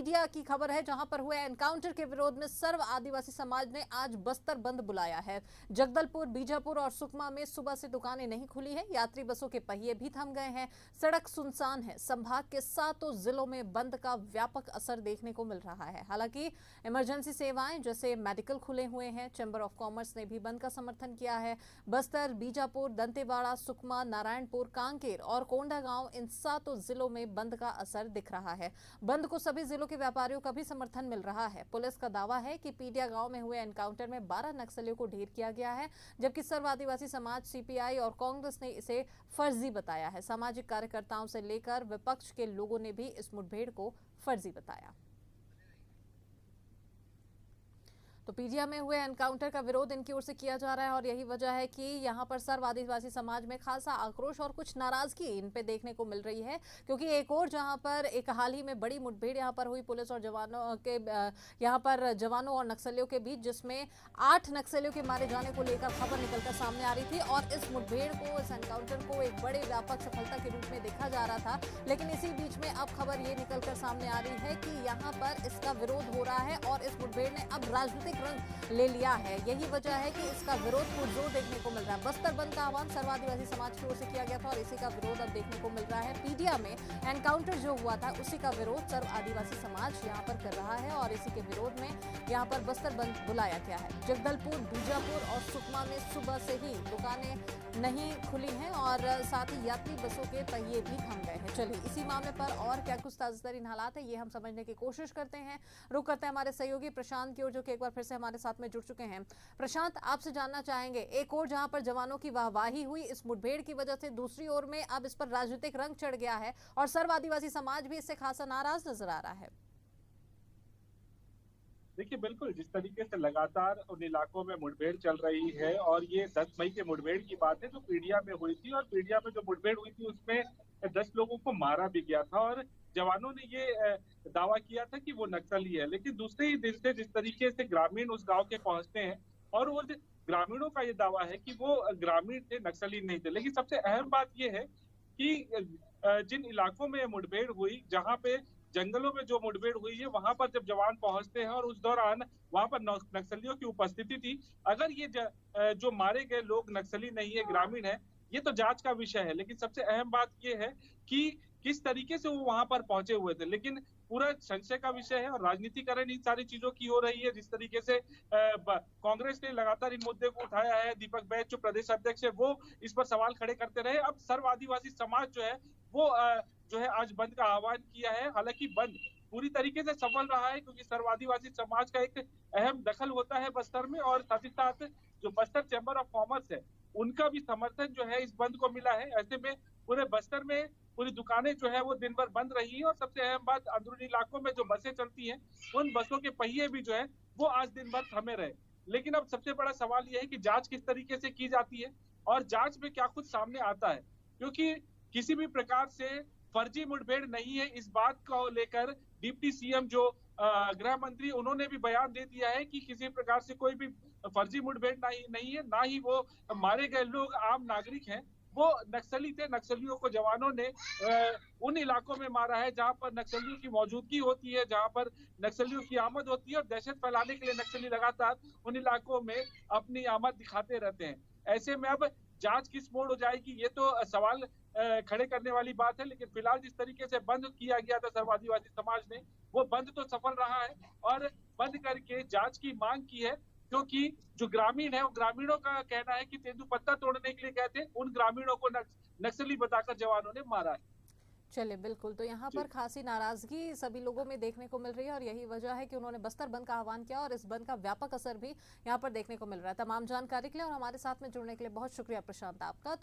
पीडिया की खबर है, जहां पर हुए एनकाउंटर के विरोध में सर्व आदिवासी समाज ने आज बस्तर बंद बुलाया है। जगदलपुर, बीजापुर और सुकमा में सुबह से दुकानें नहीं खुली हैं। यात्री बसों के पहिए भी थम गए हैं। सड़क सुनसान है। संभाग के 7 जिलों में बंद का व्यापक असर देखने को मिल रहा है। हालांकि इमरजेंसी सेवाएं जैसे मेडिकल खुले हुए हैं। चैंबर ऑफ कॉमर्स ने भी बंद का समर्थन किया है। बस्तर, बीजापुर, दंतेवाड़ा, सुकमा, नारायणपुर, कांकेर और कोंडागांव, इन 7 जिलों में बंद का असर दिख रहा है। बंद को सभी जिलों के व्यापारियों का भी समर्थन मिल रहा है। पुलिस का दावा है कि पीडिया गांव में हुए एनकाउंटर में 12 नक्सलियों को ढेर किया गया है, जबकि सर्व आदिवासी समाज, सीपीआई और कांग्रेस ने इसे फर्जी बताया है। सामाजिक कार्यकर्ताओं से लेकर विपक्ष के लोगों ने भी इस मुठभेड़ को फर्जी बताया। तो पीडिया में हुए एनकाउंटर का विरोध इनकी ओर से किया जा रहा है और यही वजह है कि यहां पर सर्व आदिवासी समाज में खासा आक्रोश और कुछ नाराजगी इन पे देखने को मिल रही है, क्योंकि एक और जहां पर एक हाल ही में बड़ी मुठभेड़ यहां पर हुई पुलिस और जवानों के यहां पर जवानों और नक्सलियों के बीच, जिसमें 8 नक्सलियों के मारे जाने को लेकर खबर निकलकर सामने आ रही थी और इस मुठभेड़ को, इस एनकाउंटर को एक बड़े व्यापक सफलता के रूप में देखा जा रहा था। लेकिन इसी बीच में अब खबर ये निकलकर सामने आ रही है कि यहाँ पर इसका विरोध हो रहा है और इस मुठभेड़ ने अब राजनीतिक रंग ले लिया है। यही वजह है कि इसका विरोध पुरजोर देखने को मिल रहा है। बस्तर बंद का आह्वान सर्व आदिवासी समाज की ओर से किया गया था और इसी का विरोध अब देखने को मिल रहा है। पीडिया में एनकाउंटर जो हुआ था उसी का विरोध सर्व आदिवासी समाज यहाँ पर कर रहा है और इसी के विरोध में यहाँ पर बस्तर बंद बुलाया गया है। जगदलपुर, बीजापुर और सुकमा में सुबह से ही दुकानें नहीं खुली हैं और साथ ही यात्री बसों के पहिए भी थम गए हैं। चलिए, इसी मामले पर और क्या कुछ ताज़ातरीन हालात है ये हम समझने की कोशिश करते हैं। रुक करते हैं हमारे सहयोगी प्रशांत की ओर, जो कि एक बार फिर से हमारे साथ में जुड़ चुके हैं। प्रशांत, आपसे जानना चाहेंगे, एक और जहां पर जवानों की वाहवाही हुई इस मुठभेड़ की वजह से, दूसरी ओर में अब इस पर राजनीतिक रंग चढ़ गया है और सर्व आदिवासी समाज भी इससे खासा नाराज नजर आ रहा है। देखिए, बिल्कुल जिस तरीके से लगातार उन इलाकों में मुठभेड़ चल रही है और ये 10 मई के मुठभेड़ की बात है जो पीडिया में हुई थी, और पीडिया में जो मुठभेड़ हुई थी उसमें 10 लोगों को मारा भी गया था और जवानों ने ये दावा किया था कि वो नक्सली है। लेकिन दूसरे ही दिन से जिस तरीके से ग्रामीण उस गांव के पहुंचते हैं और वो ग्रामीणों का ये दावा है कि वो ग्रामीण थे, नक्सली नहीं थे। लेकिन सबसे अहम बात ये है कि जिन इलाकों में मुठभेड़ हुई, जहां पे जंगलों में जो मुठभेड़ हुई है, वहां पर जब जवान पहुंचते हैं और उस दौरान वहां पर नक्सलियों की उपस्थिति थी, अगर ये जो मारे गए लोग नक्सली नहीं है, ग्रामीण है, ये तो जांच का विषय है। लेकिन सबसे अहम बात ये है कि किस तरीके से वो वहां पर पहुंचे हुए थे। लेकिन पूरा संशय का विषय है और राजनीतिकरण इन सारी चीजों की हो रही है। जिस तरीके से कांग्रेस ने लगातार इन मुद्दे को उठाया है, दीपक बैज जो प्रदेश अध्यक्ष है वो इस पर सवाल खड़े करते रहे। अब सर्व आदिवासी समाज जो है वो जो है आज बंद का आह्वान किया है। हालांकि बंद पूरी तरीके से सफल रहा है, क्योंकि सर्व आदिवासी समाज का एक अहम दखल होता है बस्तर में, और साथ ही साथ जो बस्तर चैंबर ऑफ कॉमर्स है उनका भी समर्थन जो है इस बंद को मिला है। ऐसे में पूरे बस्तर में पूरी दुकानें जो है वो दिन भर बंद रही है और सबसे अहम बात, अंदरूनी इलाकों में जो बसें चलती हैं उन बसों के पहिए भी जो है वो आज दिन भर थमे रहे। लेकिन अब सबसे बड़ा सवाल यह है कि जांच किस तरीके से की जाती है और जांच में क्या कुछ सामने आता है, क्योंकि किसी भी प्रकार से फर्जी मुठभेड़ नहीं है, इस बात को लेकर डिप्टी सीएम जो गृह मंत्री, उन्होंने भी बयान दे दिया है कि किसी प्रकार से कोई भी फर्जी मुठभेड़ नहीं है, ना ही वो मारे गए लोग आम नागरिक हैं, वो नक्सली थे। नक्सलियों को जवानों ने उन इलाकों में मारा है जहां पर नक्सलियों की मौजूदगी होती है, जहां पर नक्सलियों की आमद होती है, और दहशत फैलाने के लिए नक्सली लगातार उन इलाकों में अपनी आमद दिखाते रहते हैं। ऐसे में अब जांच किस मोड़ हो जाएगी, ये तो सवाल खड़े करने वाली बात है। लेकिन फिलहाल जिस तरीके से बंद किया गया था सर्व आदिवासी समाज ने, वो बंद तो सफल रहा है और बंद करके जांच की मांग की है, क्योंकि जो ग्रामीण है, वो ग्रामीणों का कहना है कि तेंदुपत्ता तोड़ने के लिए गए थे, उन ग्रामीणों को नक्सली बताकर जवानों ने मारा है। चलिए, बिल्कुल, तो यहाँ पर खासी नाराजगी सभी लोगों में देखने को मिल रही है और यही वजह है कि उन्होंने बस्तर बंद का आह्वान किया और इस बंद का व्यापक असर भी यहाँ पर देखने को मिल रहा है। तमाम जानकारी के लिए और हमारे साथ में जुड़ने के लिए बहुत शुक्रिया प्रशांत आपका। तो